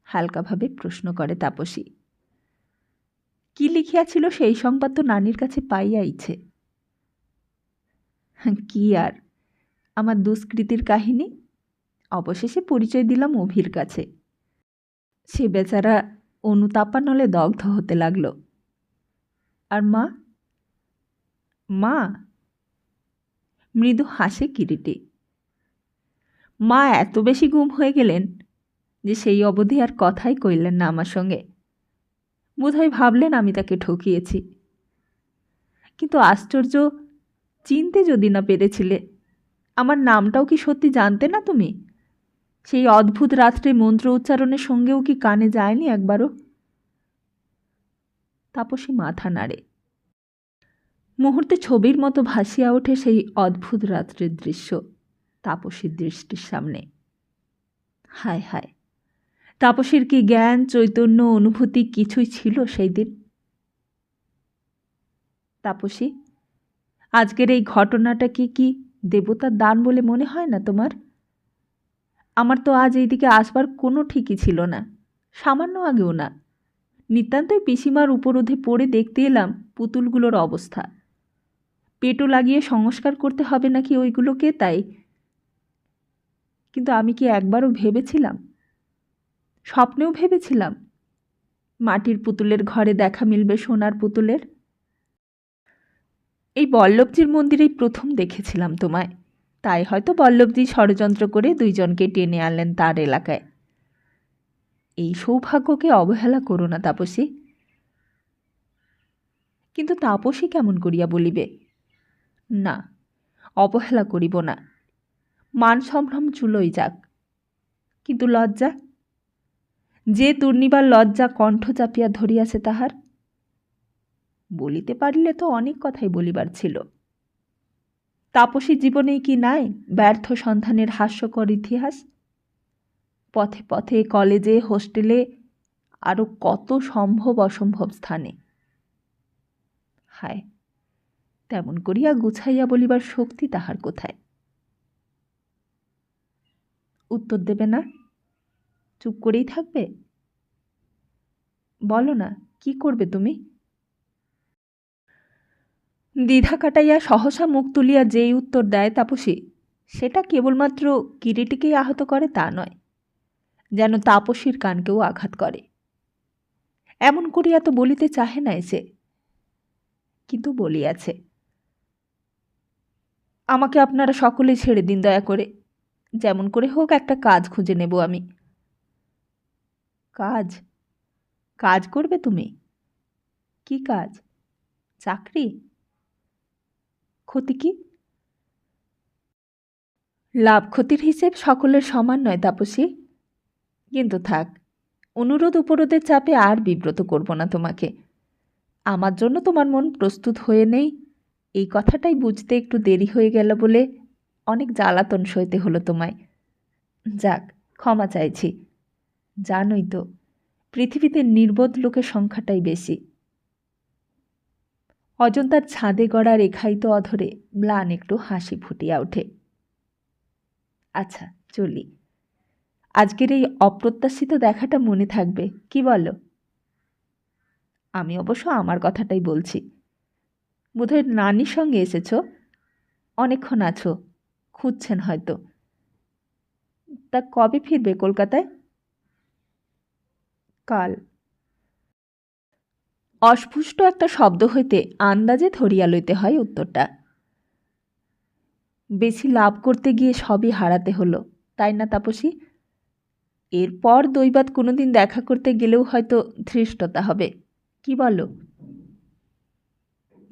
হালকাভাবে প্রশ্ন করে তাপসী। কি লিখিয়াছিল সেই সংবাদ তো নানির কাছে পাইয়াইছে। কি আর, আমার দুষ্কৃতির কাহিনী। অবশেষে পরিচয় দিলাম অভির কাছে। সে বেচারা অনুতাপানলে দগ্ধ হতে লাগল। আর মা? মা? মৃদু হাসে কিরিটি। মা এত বেশি গুম হয়ে গেলেন যে সেই অবধি আর কথাই কইলেন না আমার সঙ্গে। বোধহয় ভাবলেন আমি তাকে ঠকিয়েছি। কিন্তু আশ্চর্য, চিনতে যদি না পেরেছিলে, আমার নামটাও কি সত্যি জানতে না তুমি? সেই অদ্ভুত রাত্রে মন্ত্র উচ্চারণের সঙ্গেও কি কানে যায়নি একবারও? তাপসী মাথা নাড়ে। মুহূর্তে ছবির মতো ভাসিয়া ওঠে সেই অদ্ভুত রাত্রের দৃশ্য তাপসীর দৃষ্টির সামনে। হায় হায়, তাপসীর কি জ্ঞান, চৈতন্য, অনুভূতি কিছুই ছিল সেই দিন? তাপসী, আজকের এই ঘটনাটাকে কি দেবতার দান বলে মনে হয় না তোমার? আমার তো আজ এইদিকে আসবার কোনো ঠিকই ছিল না, সামান্য আগেও না। নিতান্তই পিসিমার উপরোধে পড়ে দেখতে এলাম পুতুলগুলোর অবস্থা। পেটো লাগিয়ে সংস্কার করতে হবে নাকি ওইগুলোকে, তাই। কিন্তু আমি কি একবারও ভেবেছিলাম, স্বপ্নেও ভেবেছিলাম, মাটির পুতুলের ঘরে দেখা মিলবে সোনার পুতুলের? এই বল্লভজির মন্দিরেই প্রথম দেখেছিলাম তোমায়, তাই হয়তো বল্লভজি ষড়যন্ত্র করে দুইজনকে টেনে আনলেন তার এলাকায়। এই সৌভাগ্যকে অবহেলা করো না তাপসী। কিন্তু তাপসী কেমন করিয়া বলিবে? না, অবহেলা করিব না। মান সম্ভ্রম চুলোই যাক, কিন্তু লজ্জা? যে দুর্নিবার লজ্জা কণ্ঠ চাপিয়া ধরিয়াছে তাহার। বলিতে পারিলে তো অনেক কথাই বলিবার ছিল। তাপসী জীবনেই কি নাই ব্যর্থ সন্ধানের হাস্যকর ইতিহাস? পথে পথে, কলেজে, হোস্টেলে, আরও কত সম্ভব অসম্ভব স্থানে। হায়, তেমন করিয়া গুছাইয়া বলিবার শক্তি তাহার কোথায়? উত্তর দেবে না? চুপ করেই থাকবে? বলো না, কি করবে তুমি? দ্বিধা কাটাইয়া সহসা মুখ তুলিয়া যেই উত্তর দেয় তাপসী, সেটা কেবলমাত্র কিরিটিকেই আহত করে তা নয়, যেন তাপসীর কানকেও আঘাত করে। এমন করিয়া তো বলিতে চাহে না এসে, কিন্তু বলিয়াছে। আমাকে আপনারা সকলে ছেড়ে দিন দয়া করে, যেমন করে হোক একটা কাজ খুঁজে নেব আমি। কাজ? কাজ করবে তুমি? কি কাজ? চাকরি? ক্ষতি কি? লাভ ক্ষতির হিসেব সকলের সমান নয় তাপসী। কিন্তু থাক, অনুরোধ উপরোধের চাপে আর বিব্রত করব না তোমাকে। আমার জন্য তোমার মন প্রস্তুত হয়ে নেই, এই কথাটাই বুঝতে একটু দেরি হয়ে গেল বলে অনেক জ্বালাতন সইতে হলো তোমায়। যাক, ক্ষমা চাইছি। জানোই তো, পৃথিবীতে নির্বোধ লোকের সংখ্যাটাই বেশি। অজন্তার ছাদে গড়া রেখায়িত অধরে ম্লান একটু হাসি ফুটিয়া ওঠে। আচ্ছা চলি, আজকের এই অপ্রত্যাশিত দেখাটা মনে থাকবে, কি বলো? আমি অবশ্য আমার কথাটাই বলছি। বোধহয় নানির সঙ্গে এসেছ, অনেকক্ষণ আছো, খুঁজছেন হয়তো। তা কবে ফিরবে কলকাতায়? কাল। অস্পষ্ট একটা শব্দ হইতে আন্দাজে ধরিয়া লইতে হয় উত্তরটা। বেশি লাভ করতে গিয়ে সবই হারাতে হলো, তাই না তাপসী? এরপর দৈবাত কোনোদিন দেখা করতে গেলেও হয়তো ধৃষ্টতা হবে, কি বলো?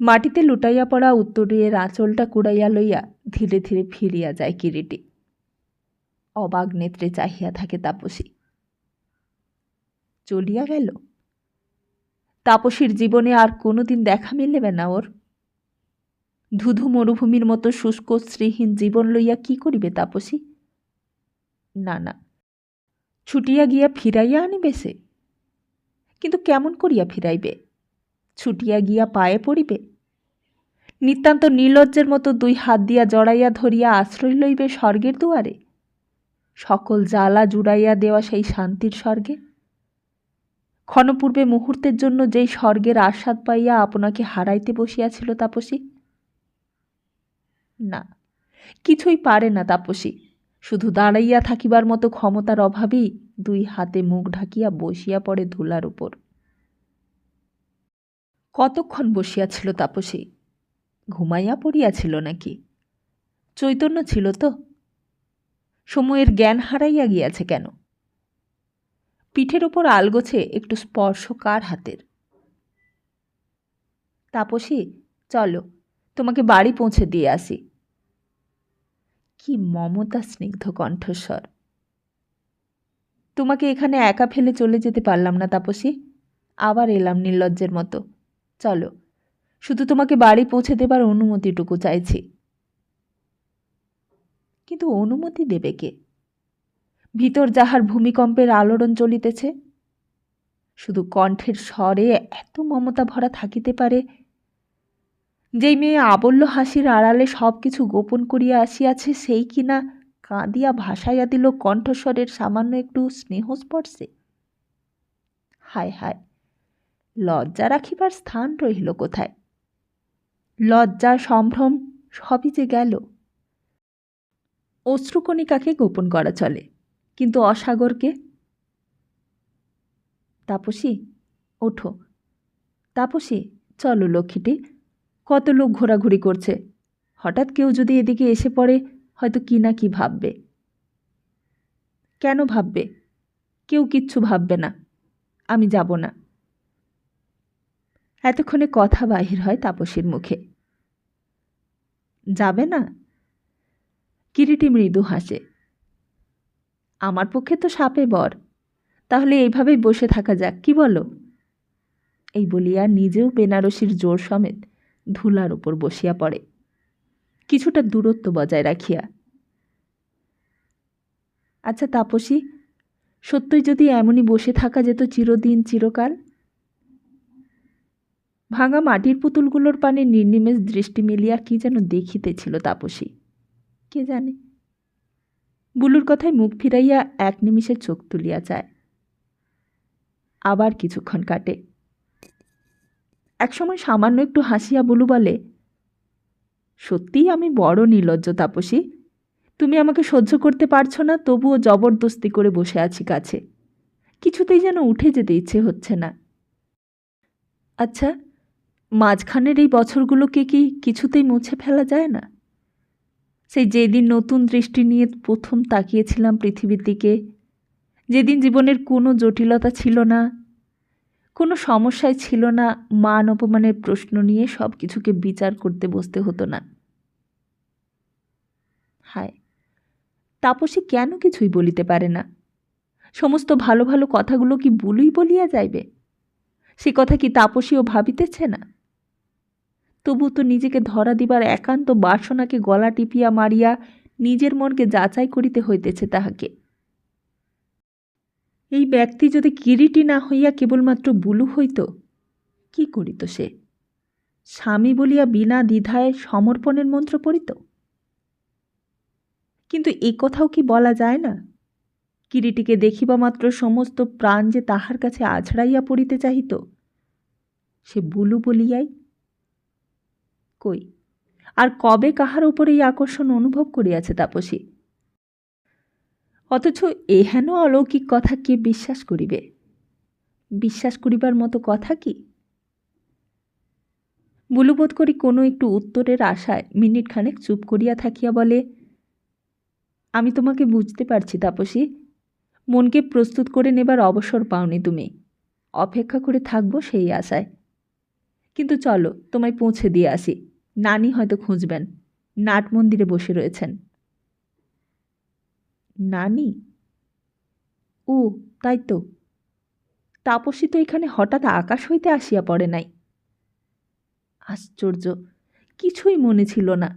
মাটিতে লুটাইয়া পড়া উত্তরের আঁচলটা কুড়াইয়া লইয়া ধীরে ধীরে ফিরিয়া যায় কিরিটি। অবাক নেত্রে চাহিয়া থাকে তাপসী। চলিয়া গেল। তাপসীর জীবনে আর কোনোদিন দেখা মিলবে না ওর। ধুধু মরুভূমির মতো শুষ্ক শ্রীহীন জীবন লইয়া কি করিবে তাপসী? না না, ছুটিয়া গিয়া ফিরাইয়া আনিবে সে। কিন্তু কেমন করিয়া ফিরাইবে? ছুটিয়া গিয়া পায়ে পড়িবে? নিতান্ত নির্লজ্জের মতো দুই হাত দিয়া জড়াইয়া ধরিয়া আশ্রয় লইবে স্বর্গের দুয়ারে, সকল জ্বালা জুড়াইয়া দেওয়া সেই শান্তির স্বর্গে? ক্ষণপূর্বে মুহূর্তের জন্য যেই স্বর্গের আস্বাদ পাইয়া আপনাকে হারাইতে বসিয়াছিল তাপসী? না, কিছুই পারে না তাপসী। শুধু দাঁড়াইয়া থাকিবার মতো ক্ষমতার অভাবেই দুই হাতে মুখ ঢাকিয়া বসিয়া পড়ে ধুলার উপর। কতক্ষণ বসিয়াছিল তাপসী? ঘুমাইয়া পড়িয়াছিল নাকি? চৈতন্য ছিল তো? সময়ের জ্ঞান হারাইয়া গিয়াছে কেন? পিঠের ওপর আলগোছে একটু স্পর্শ কার হাতের? তাপসী চলো, তোমাকে বাড়ি পৌঁছে দিয়ে আসি। কি মমতা স্নিগ্ধ কণ্ঠস্বর! তোমাকে এখানে একা ফেলে চলে যেতে পারলাম না তাপসী, আবার এলাম নির্লজ্জের মতো। চলো, শুধু তোমাকে বাড়ি পৌঁছে দেবার অনুমতিটুকু চাইছি। কিন্তু অনুমতি দেবে কে? ভিতর যাহার ভূমিকম্পের আলোড়ন চলিতেছে, শুধু কণ্ঠের স্বরে এত মমতা ভরা থাকিতে পারে, যেই মেয়ে আবল্য হাসির আড়ালে সব কিছু গোপন করিয়া আসিয়াছে, সেই কিনা কাঁদিয়া ভাসাইয়া দিল কণ্ঠস্বরের সামান্য একটু স্নেহস্পর্শে। হায় হায়, লজ্জা রাখিবার স্থান রহিল কোথায়? লজ্জা সম্ভ্রম সবই যে গেল। অশ্রুকণিকাকে গোপন করা চলে, কিন্তু অসাগরকে? তাপসী ওঠো, তাপসী চলো লক্ষ্মীটি, কত লোক ঘোরাঘুরি করছে, হঠাৎ কেউ যদি এদিকে এসে পড়ে, হয়তো কি না কি ভাববে। কেন ভাববে? কেউ কিচ্ছু ভাববে না, আমি যাব না। এতক্ষণে কথা বাহির হয় তাপসীর মুখে। যাবে না? কিরিটি মৃদু হাসে। আমার পক্ষে তো সাপে বর, তাহলে এইভাবেই বসে থাকা যাক, কি বলো? এই বলিয়া নিজেও বেনারসির জোর সমেত ধুলার উপর বসিয়া পড়ে, কিছুটা দূরত্ব বজায় রাখিয়া। আচ্ছা তাপসী, সত্যই যদি এমনই বসে থাকা যেত চিরদিন চিরকাল? ভাঙা মাটির পুতুলগুলোর পানে নির্নিমেষ দৃষ্টি মিলিয়া কি যেন দেখিতেছিল তাপসী, কে জানে। বুলুর কথায় মুখ ফিরাইয়া এক নিমিষে চোখ তুলিয়া যায়। আবার কিছুক্ষণ কাটে। একসময় সামান্য একটু হাসিয়া বুলু বলে, সত্যিই আমি বড় নির্লজ্জ তাপসী, তুমি আমাকে সহ্য করতে পারছো না, তবুও জবরদস্তি করে বসে আছি কাছে, কিছুতেই যেন উঠে যেতে ইচ্ছে হচ্ছে না। আচ্ছা, মাঝখানের এই বছরগুলোকে কি কিছুতেই মুছে ফেলা যায় না? সেই যেদিন নতুন দৃষ্টি নিয়ে প্রথম তাকিয়েছিলাম পৃথিবীর দিকে, যেদিন জীবনের কোনো জটিলতা ছিল না, কোনো সমস্যায় ছিল না, মান অপমানের প্রশ্ন নিয়ে সব কিছুকে বিচার করতে বসতে হতো না। হায়, তাপসী কেন কিছুই বলিতে পারে না? সমস্ত ভালো ভালো কথাগুলো কি বুলুই বলিয়া যাইবে? সে কথা কি তাপসীও ভাবিতেছে না? তবু তো নিজেকে ধরা দিবার একান্ত বাসনাকে গলা টিপিয়া মারিয়া নিজের মনকে যাচাই করিতে হইতেছে তাহাকে। এই ব্যক্তি যদি কিরিটি না হইয়া কেবলমাত্র বুলু হইত, কি করিত সে? স্বামী বলিয়া বিনা দ্বিধায় সমর্পণের মন্ত্র পড়িত। কিন্তু এ কথাও কি বলা যায় না? কিরিটিকে দেখিবা মাত্র সমস্ত প্রাণ যে তাহার কাছে আছড়াইয়া পড়িতে চাহিত, সে বুলু বলিয়াই। কই, আর কবে কাহার উপরে এই আকর্ষণ অনুভব করিয়াছে তাপসী? অথচ এহেন অলৌকিক কথা কে বিশ্বাস করিবে? বিশ্বাস করিবার মতো কথা কি? বুলুবোধ করি কোনো একটু উত্তরের আশায় মিনিট খানেক চুপ করিয়া থাকিয়া বলে, আমি তোমাকে বুঝতে পারছি তাপসী। মনকে প্রস্তুত করে নেবার অবসর পাওনি তুমি। অপেক্ষা করে থাকবো সেই আশায়। কিন্তু চলো, তোমায় পৌঁছে দিয়ে আসি। নানি হয়তো খুঁজবেন, নাট মন্দিরে বসে রয়েছেন। নানি? ও তাই তো। তাপসী তো এখানে হঠাৎ আকাশ হইতে আসিয়া পড়ে নাই। আশ্চর্য, কিছুই মনে ছিল না।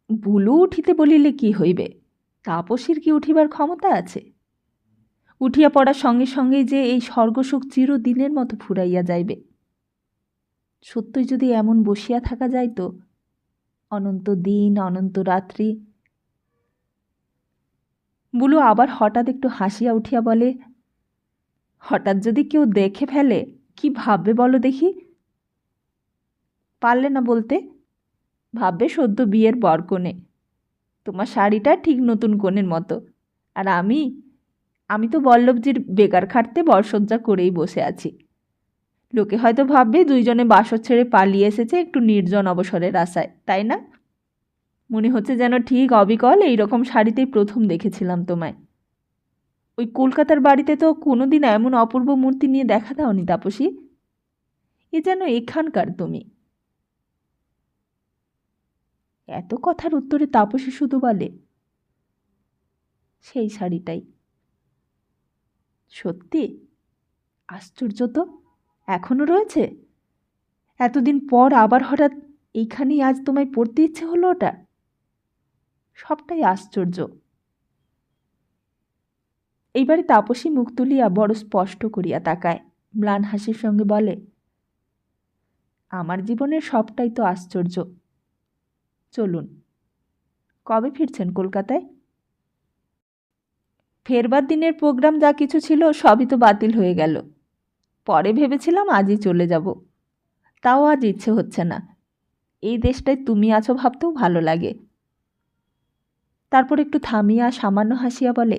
বুলু উঠিতে বলিলে কি হইবে? তাপসীর কি উঠিবার ক্ষমতা আছে? উঠিয়া পড়ার সঙ্গে সঙ্গেই যে এই স্বর্গসুখ চিরদিনের মতো ফুরাইয়া যাইবে। সত্যই যদি এমন বসিয়া থাকা যাইত, অনন্ত দিন অনন্ত রাত্রি। বুলু আবার হঠাৎ একটু হাসিয়া উঠিয়া বলে, হঠাৎ যদি কেউ দেখে ফেলে কি ভাববে বলো দেখি? পারলে না বলতে? ভাববে সদ্য বিয়ের বরকনে। তোমার শাড়িটা ঠিক নতুন কনের মতো, আর আমি তো বল্লভজির বেকার খাটতে বরসজ্জা করেই বসে আছি। লোকে হয়তো ভাববে দুইজনে বাসর ছেড়ে পালিয়ে এসেছে একটু নির্জন অবসরের আশায়, তাই না? মনে হচ্ছে যেন ঠিক অবিকল এইরকম শাড়িতেই প্রথম দেখেছিলাম তোমায়। ওই কলকাতার বাড়িতে তো কোনোদিন এমন অপূর্ব মূর্তি নিয়ে দেখা দাওনি তাপসী। এ যেন এখানকার তুমি। এত কথার উত্তরে তাপসী শুধু বলে, সেই শাড়িটাই। সত্যি? আশ্চর্য তো, এখনো রয়েছে? এতদিন পর আবার হঠাৎ এইখানেই আজ তোমায় পড়তে ইচ্ছে হলো ওটা? সবটাই আশ্চর্য। এইবারে তাপসী মুখ তুলিয়া বড় স্পষ্ট করিয়া তাকায়, ম্লান হাসির সঙ্গে বলে, আমার জীবনের সবটাই তো আশ্চর্য। চলুন। কবে ফিরছেন কলকাতায়? ফেরবার দিনের প্রোগ্রাম যা কিছু ছিল সবই তো বাতিল হয়ে গেল। পরে ভেবেছিলাম আজই চলে যাব, তাও আজ ইচ্ছে হচ্ছে না। এই দেশটায় তুমি আছো ভাবতেও ভালো লাগে। তারপর একটু থামিয়া সামান্য হাসিয়া বলে,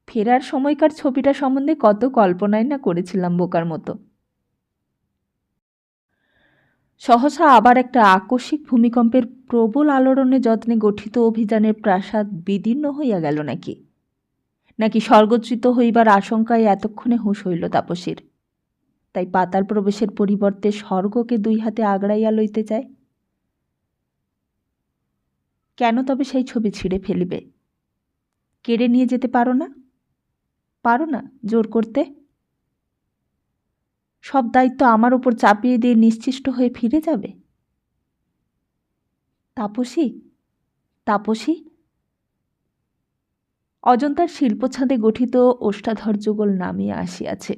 ফেরার সময়কার ছবিটা সম্বন্ধে কত কল্পনাই না করেছিলাম বোকার মতো। সহসা আবার একটা আকস্মিক ভূমিকম্পের প্রবল আলোড়নে যত্নে গঠিত অভিযানের প্রাসাদ বিদীর্ণ হইয়া গেল নাকি স্বর্গচ্যুত হইবার আশঙ্কায় এতক্ষণে হুঁশ হইল তাপসীর। তাই পাতাল প্রবেশের পরিবর্তে স্বর্গকে দুই হাতে আগড়াইয়া লইতে চায়। কেন তবে সেই ছবি ছিঁড়ে ফেলিবে? কেড়ে নিয়ে যেতে পারো না জোর করতে? সব দায়িত্ব আমার উপর চাপিয়ে দিয়ে নিশ্চিষ্ট হয়ে ফিরে যাবে? তাপসী অজন্তার শিল্পছাঁদে গঠিত ওষ্ঠাধর যুগল নামিয়া আসিয়াছে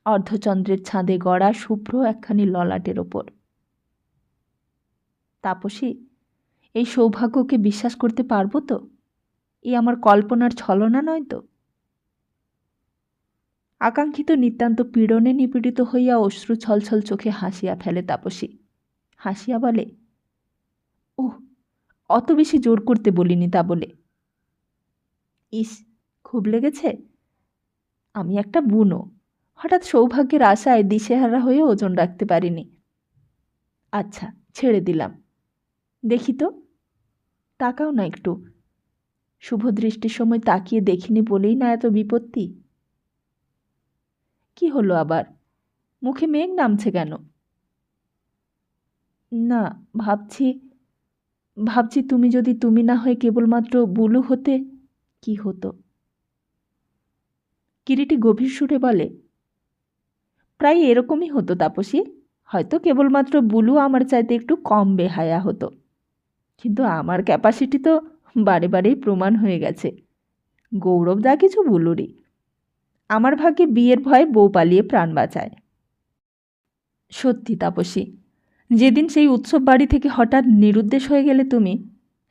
অর্ধচন্দ্রের ছাঁদে গড়া শুভ্র একখানি ললাটের ওপর। তাপসী, এই সৌভাগ্যকে বিশ্বাস করতে পারবো তো? এই আমার কল্পনার ছলনা নয় তো? আকাঙ্ক্ষিত নিতান্ত পীড়নে নিপীড়িত হইয়া অশ্রু ছলছল চোখে হাসিয়া ফেলে তাপসী। হাসিয়া বলে, ওহ, অত বেশি জোর করতে বলিনি তা বলে। ইস, খুব লেগেছে? আমি একটা বুনো, হঠাৎ সৌভাগ্যের আশায় দিশেহারা হয়ে ওজন রাখতে পারিনি। আচ্ছা, ছেড়ে দিলাম। দেখি তো, তাকাও না একটু। শুভ দৃষ্টির সময় তাকিয়ে দেখিনি বলেই না এত বিপত্তি। কি হলো আবার? মুখে মেঘ নামছে কেন? না, ভাবছি তুমি যদি তুমি না হয়ে কেবলমাত্র বুলু হতে, কি হতো? কিরিটি গভীর সুরে বলে, প্রায় এরকমই হতো তাপসী। হয়তো কেবলমাত্র বুলু আমার চাইতে একটু কম বেহায়া হতো, কিন্তু আমার ক্যাপাসিটি তো বারে বারেই প্রমাণ হয়ে গেছে। গৌরব যা কিছু বুলুরি। আমার ভাগ্যে বিয়ের ভয়ে বউ পালিয়ে প্রাণ বাঁচায়। সত্যি তাপসী, যেদিন সেই উৎসব বাড়ি থেকে হঠাৎ নিরুদ্দেশ হয়ে গেলে তুমি,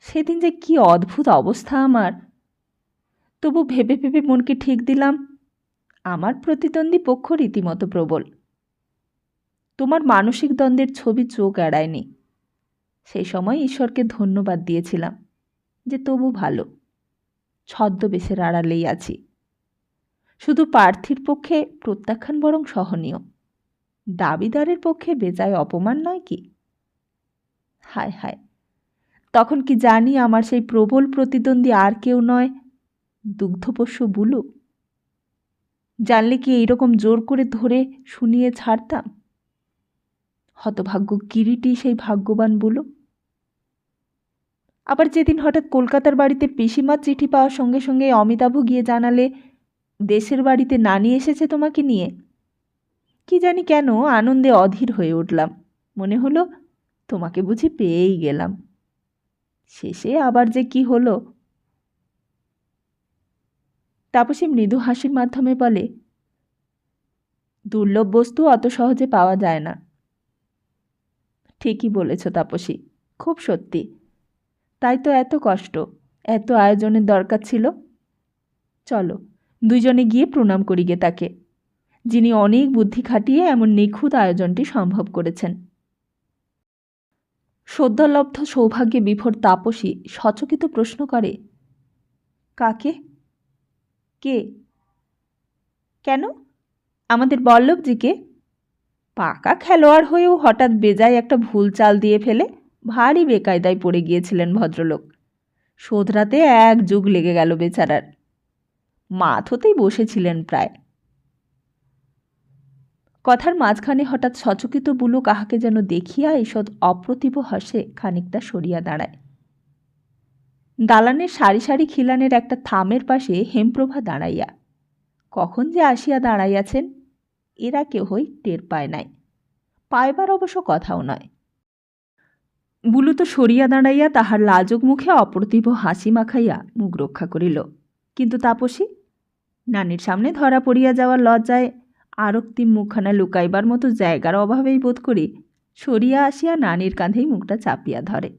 সেদিন যে কি অদ্ভুত অবস্থা আমার। তবু ভেবে ভেবে মনকে ঠিক দিলাম, আমার প্রতিদ্বন্দ্বী পক্ষ রীতিমতো প্রবল। তোমার মানসিক দ্বন্দ্বের ছবি চোখ এড়ায়নি। সেই সময় ঈশ্বরকে ধন্যবাদ দিয়েছিলাম যে তবু ভালো, ছদ্মবেশের আড়ালেই আছি। শুধু প্রার্থীর পক্ষে প্রত্যাখ্যান বরং সহনীয়, দাবিদারের পক্ষে বেজায় অপমান নয় কি? হায় হায়, তখন কি জানি আমার সেই প্রবল প্রতিদ্বন্দ্বী আর কেউ নয়, দুগ্ধপোষ্য বুলু। জানলে কি এইরকম জোর করে ধরে শুনিয়ে ছাড়তাম? হতভাগ্য কিরিটি সেই ভাগ্যবান বুলু। আবার যেদিন হঠাৎ কলকাতার বাড়িতে পিসিমার চিঠি পাওয়ার সঙ্গে সঙ্গে অমিতাভ গিয়ে জানালে দেশের বাড়িতে নানি এসেছে তোমাকে নিয়ে, কি জানি কেন আনন্দে অধীর হয়ে উঠলাম। মনে হলো তোমাকে বুঝি পেয়েই গেলাম। শেষে আবার যে কি হলো। তাপসী মৃদু হাসির মাধ্যমে বলে, দুর্লভ বস্তু অত সহজে পাওয়া যায় না। ঠিকই বলেছ তাপসী, খুব সত্যি। তাই তো এত কষ্ট, এত আয়োজনের দরকার ছিল। চলো দুইজনে গিয়ে প্রণাম করি গে তাকে, যিনি অনেক বুদ্ধি খাটিয়ে এমন নিখুঁত আয়োজনটি সম্ভব করেছেন। সদ্যলব্ধ সৌভাগ্যে বিভোর তাপসী সচকিত প্রশ্ন করে, কাকে? কে? কেন? আমাদের বল্লভজিকে। পাকা খেলোয়াড় হয়েও হঠাৎ বেজায় একটা ভুল চাল দিয়ে ফেলে ভারী বেকায়দায় পড়ে গিয়েছিলেন ভদ্রলোক। শোধরাতে এক যুগ লেগে গেল বেচারার। মাথ হতেই বসেছিলেন প্রায়। কথার মাঝখানে হঠাৎ সচকিত বুলু কাহাকে যেন দেখিয়া ঈষৎ অপ্রতিভ হাসে খানিকটা সরিয়া দাঁড়ায়। দালানের সারি সারি খিলানের একটা থামের পাশে হেমপ্রভা দাঁড়াইয়া। কখন যে আসিয়া দাঁড়াইয়াছেন এরা কেহই টের পায় নাই, পাইবার অবশ্য কথাও নয়। বুলু তো সরিয়া দাঁড়াইয়া তাহার লাজুক মুখে অপ্রতিভ হাসি মাখাইয়া মুখ রক্ষা করিল। কিন্তু তাপসী নানির সামনে ধরা পড়িয়া যাওয়ার লজ্জায় আরক্তিম মুখখানা লুকাইবার মতো জায়গার অভাবেই বোধ করি সরিয়া আসিয়া নানির কাঁধেই মুখটা চাপিয়া ধরে,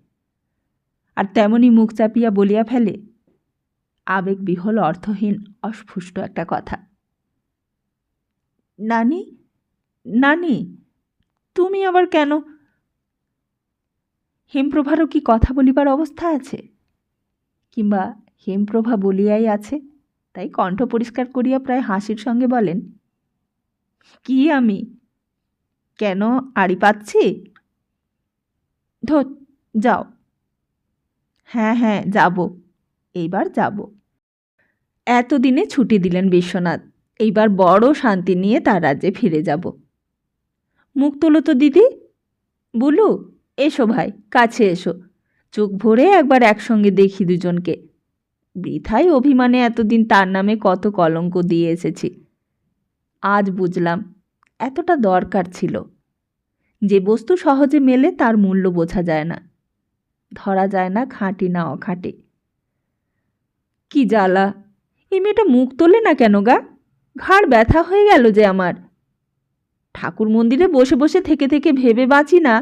আর তেমনি মুখ চাপিয়া বলিয়া ফেলে আবেগবিহল অর্থহীন অস্ফুষ্ট একটা কথা, নানি, নানি, তুমি আবার কেন? হেমপ্রভারও কি কথা বলিবার অবস্থা আছে? কিংবা হেমপ্রভা বলিয়াই আছে, তাই কণ্ঠ পরিষ্কার করিয়া প্রায় হাসির সঙ্গে বলেন, কি আমি কেন আড়ি পাচ্ছি? ধুৎ, যাও। হ্যাঁ হ্যাঁ যাব, এইবার যাব। এতদিনে ছুটি দিলেন বিশ্বনাথ, এইবার বড় শান্তি নিয়ে তার রাজ্যে ফিরে যাব। মুখ তোলো তো দিদি। বুলু, এসো ভাই, কাছে এসো, চোখ ভরে একবার একসঙ্গে দেখি দুজনকে। বৃথাই অভিমানে এতদিন তার নামে কত কলঙ্ক দিয়ে এসেছি। আজ বুঝলাম এতটা দরকার ছিল। যে বস্তু সহজে মেলে তার মূল্য বোঝা যায় না, ধরা যায় না খাঁটি না অখাঁটি। কি জ্বালা, এই মেয়েটা মুখ তোলে না কেন গা? ঘাড় ব্যথা হয়ে গেল যে আমার। ঠাকুর মন্দিরে বসে বসে থেকে থেকে ভেবে বাঁচি না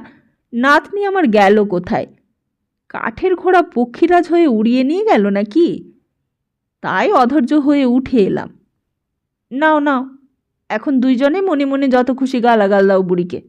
নাতনি আমার গেল কোথায়। কাঠের ঘোড়া পক্ষীরাজ হয়ে উড়িয়ে নিয়ে গেল না কি? তাই অধৈর্য হয়ে উঠে এলাম। নাও নাও, এখন দুইজনে মনে মনে যত খুশি গালাগাল দাও বুড়িকে।